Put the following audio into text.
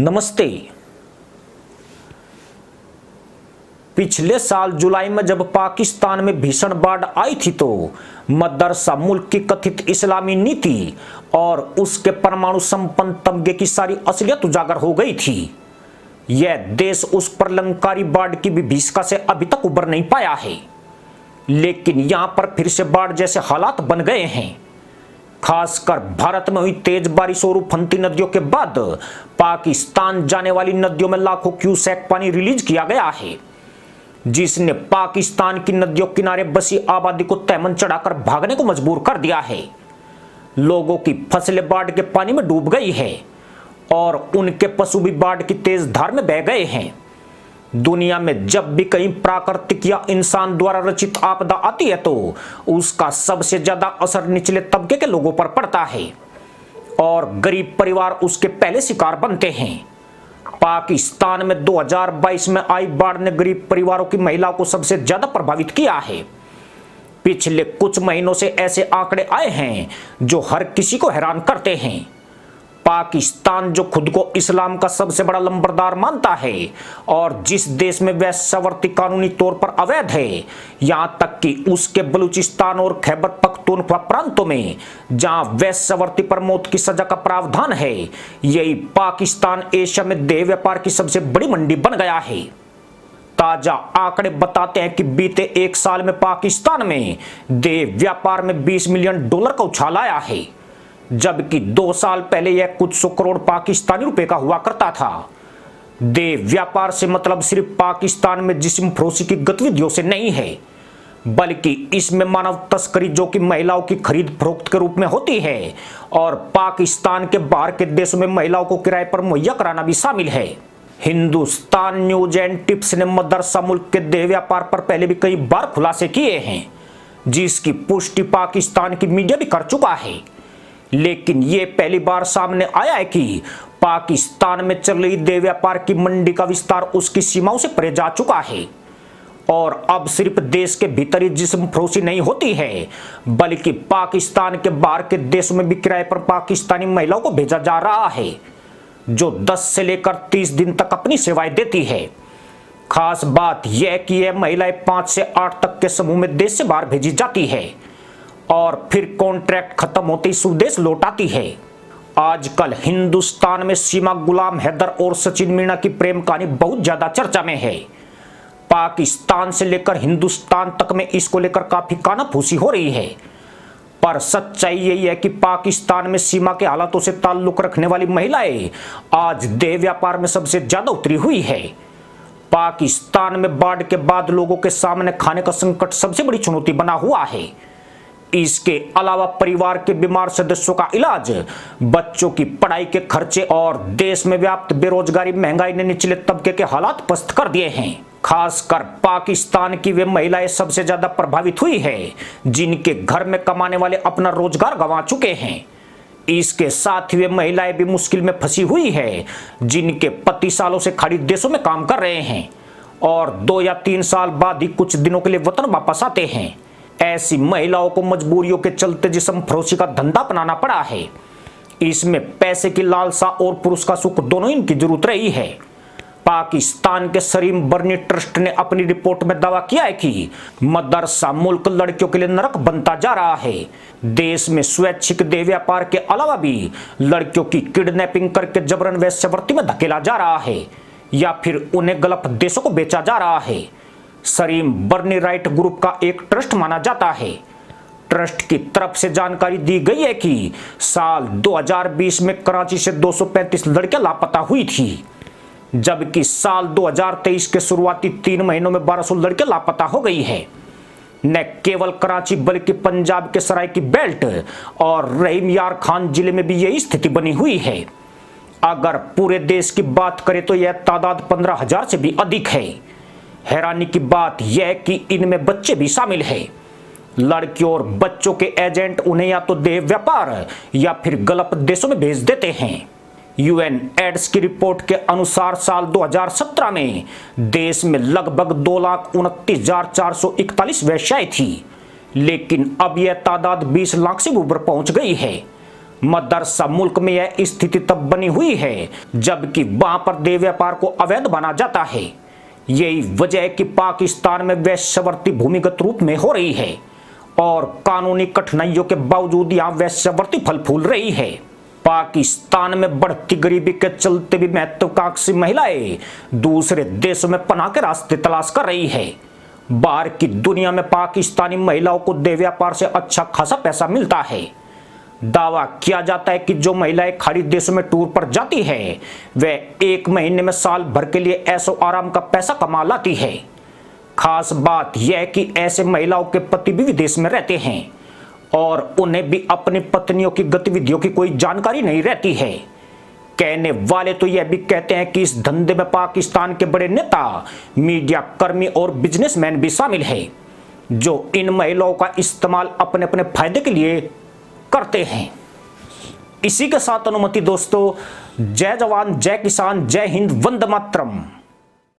नमस्ते। पिछले साल जुलाई में जब पाकिस्तान में भीषण बाढ़ आई थी तो मदरसा मुल्क की कथित इस्लामी नीति और उसके परमाणु संपन्न तमगे की सारी असलियत उजागर हो गई थी। यह देश उस प्रलंकारी बाढ़ की विभीषिका से अभी तक उबर नहीं पाया है, लेकिन यहां पर फिर से बाढ़ जैसे हालात बन गए हैं। खासकर भारत में हुई तेज बारिश और उफनती नदियों के बाद पाकिस्तान जाने वाली नदियों में लाखों क्यूसेक पानी रिलीज किया गया है, जिसने पाकिस्तान की नदियों किनारे बसी आबादी को तैमन चढ़ाकर भागने को मजबूर कर दिया है। लोगों की फसलें बाढ़ के पानी में डूब गई है और उनके पशु भी बाढ़ की तेज धार में बह गए हैं। दुनिया में जब भी कहीं प्राकृतिक या इंसान द्वारा रचित आपदा आती है तो उसका सबसे ज्यादा असर निचले तबके के लोगों पर पड़ता है और गरीब परिवार उसके पहले शिकार बनते हैं। पाकिस्तान में 2022 में आई बाढ़ ने गरीब परिवारों की महिलाओं को सबसे ज्यादा प्रभावित किया है। पिछले कुछ महीनों से ऐसे आंकड़े आए हैं जो हर किसी को हैरान करते हैं। पाकिस्तान जो खुद को इस्लाम का सबसे बड़ा लंबरदार मानता है और जिस देश में वेश्यावृत्ति कानूनी तौर पर अवैध है, यहां तक कि उसके बलूचिस्तान और खैबर पख्तूनख्वा प्रांतों में जहां वेश्यावृत्ति पर मौत की सजा का प्रावधान है, यही पाकिस्तान एशिया में देह व्यापार की सबसे बड़ी मंडी बन गया है। ताजा आंकड़े बताते हैं कि बीते एक साल में पाकिस्तान में देह व्यापार में $20 मिलियन का उछाल आया है, जबकि 2 साल पहले यह कुछ 100 करोड़ पाकिस्तानी रुपए का हुआ करता था। देह व्यापार से मतलब सिर्फ पाकिस्तान में जिस्म फरोशी की गतिविधियों से नहीं है, बल्कि इसमें मानव तस्करी जो कि महिलाओं की खरीद फरोख्त के रूप में होती है और पाकिस्तान के बाहर के देशों में महिलाओं को किराए पर मुहैया कराना भी शामिल है। हिंदुस्तान न्यूज एंड टिप्स ने मदरसा मुल्क के देह व्यापार पर पहले भी कई बार खुलासे किए हैं, जिसकी पुष्टि पाकिस्तान की मीडिया भी कर चुका है, लेकिन ये पहली बार सामने आया है कि पाकिस्तान में चल रही देह व्यापार की मंडी का विस्तार उसकी सीमाओं से परे जा चुका है और अब सिर्फ देश के भीतर ही जिस्म फरोशी नहीं होती है, बल्कि पाकिस्तान के बाहर के देशों में भी किराए पर पाकिस्तानी महिलाओं को भेजा जा रहा है, जो 10 से लेकर 30 दिन तक अपनी सेवाएं देती है। खास बात यह कि यह महिलाएं 5 से 8 तक के समूह में देश से बाहर भेजी जाती है और फिर कॉन्ट्रैक्ट खत्म होते ही स्वदेश लौट आती है। आजकल हिंदुस्तान में सीमा गुलाम हैदर और सचिन मीणा की प्रेम कहानी बहुत ज्यादा चर्चा में है। पाकिस्तान से लेकर हिंदुस्तान तक में इसको लेकर काफी कानाफूसी हो रही है, पर सच्चाई यही है कि पाकिस्तान में सीमा के हालातों से ताल्लुक रखने वाली महिलाएं आज देह व्यापार में सबसे ज्यादा उतरी हुई है। पाकिस्तान में बाढ़ के बाद लोगों के सामने खाने का संकट सबसे बड़ी चुनौती बना हुआ है। इसके अलावा परिवार के बीमार सदस्यों का इलाज, बच्चों की पढ़ाई के खर्चे और देश में व्याप्त बेरोजगारी महंगाई ने निचले तबके के हालात पस्त कर दिए हैं। खासकर पाकिस्तान की वे महिलाएं सबसे ज्यादा प्रभावित हुई है जिनके घर में कमाने वाले अपना रोजगार गंवा चुके हैं। इसके साथ ही वे महिलाएं भी मुश्किल में फंसी हुई है जिनके पति सालों से खाड़ी देशों में काम कर रहे हैं और 2 या 3 साल बाद ही कुछ दिनों के लिए वतन वापस आते हैं। ऐसी महिलाओं को मजबूरियों के चलते जिस्म फरोशी का धंधा अपनाना पड़ा है। इसमें पैसे की लालसा और पुरुष का सुख दोनों इनकी जरूरत रही है। पाकिस्तान के सलीम बर्नी ट्रस्ट ने अपनी रिपोर्ट में दावा किया है कि मदरसा मुल्क लड़कियों के लिए नरक बनता जा रहा है। देश में स्वैच्छिक देह व्यापार के अलावा भी लड़कियों की किडनैपिंग करके जबरन वेश्यावृत्ति में धकेला जा रहा है या फिर उन्हें गलत देशों को बेचा जा रहा है। सलीम बर्नी राइट ग्रुप का एक ट्रस्ट माना जाता है। ट्रस्ट की तरफ से जानकारी दी गई है कि साल 2020 में कराची से 235 लड़कियां लापता हुई थी, जबकि साल 2023 के शुरुआती 3 महीनों में 1200 लड़कियां लापता हो गई है। न केवल कराची बल्कि पंजाब के सराय बेल्ट और रहीम यार खान जिले में भी यही स्थिति बनी हुई है। अगर पूरे देश की बात करें तो यह तादाद 15,000 से भी अधिक है। हैरानी की बात यह कि इनमें बच्चे भी शामिल हैं। लड़कियों और बच्चों के एजेंट उन्हें या तो देह व्यापार या फिर गलत देशों में भेज देते हैं। यूएनएड्स की रिपोर्ट के अनुसार साल 2017 में देश में लगभग 2,29,441 वेश्याएं थी, लेकिन अब यह तादाद 20 लाख से ऊपर पहुंच गई है। मदरसा मुल्क में यह स्थिति तब बनी हुई है जबकि वहां पर देह व्यापार को अवैध माना जाता है। यही वजह है कि पाकिस्तान में वेश्यावृत्ति भूमिगत रूप में हो रही है और कानूनी कठिनाइयों के बावजूद यहां वेश्यावृत्ति फल फूल रही है। पाकिस्तान में बढ़ती गरीबी के चलते भी महत्वाकांक्षी महिलाएं दूसरे देशों में पनाह के रास्ते तलाश कर रही है। बाहर की दुनिया में पाकिस्तानी महिलाओं को देह व्यापार से अच्छा खासा पैसा मिलता है। दावा किया जाता है कि जो महिलाएं खाड़ी देशों में टूर पर जाती है वह 1 महीने में साल भर के लिए ऐशो आराम का पैसा कमा लाती है। खास बात यह है कि ऐसे महिलाओं के पति भी विदेश में रहते हैं और उन्हें भी अपनी पत्नियों की गतिविधियों की कोई जानकारी नहीं रहती है। कहने वाले तो यह भी कहते हैं कि इस धंधे में पाकिस्तान के बड़े नेता, मीडिया कर्मी और बिजनेसमैन भी शामिल हैं जो इन महिलाओं का इस्तेमाल अपने अपने फायदे के लिए करते हैं। इसी के साथ अनुमति दोस्तों, जय जवान, जय किसान, जय हिंद, वंदे मातरम।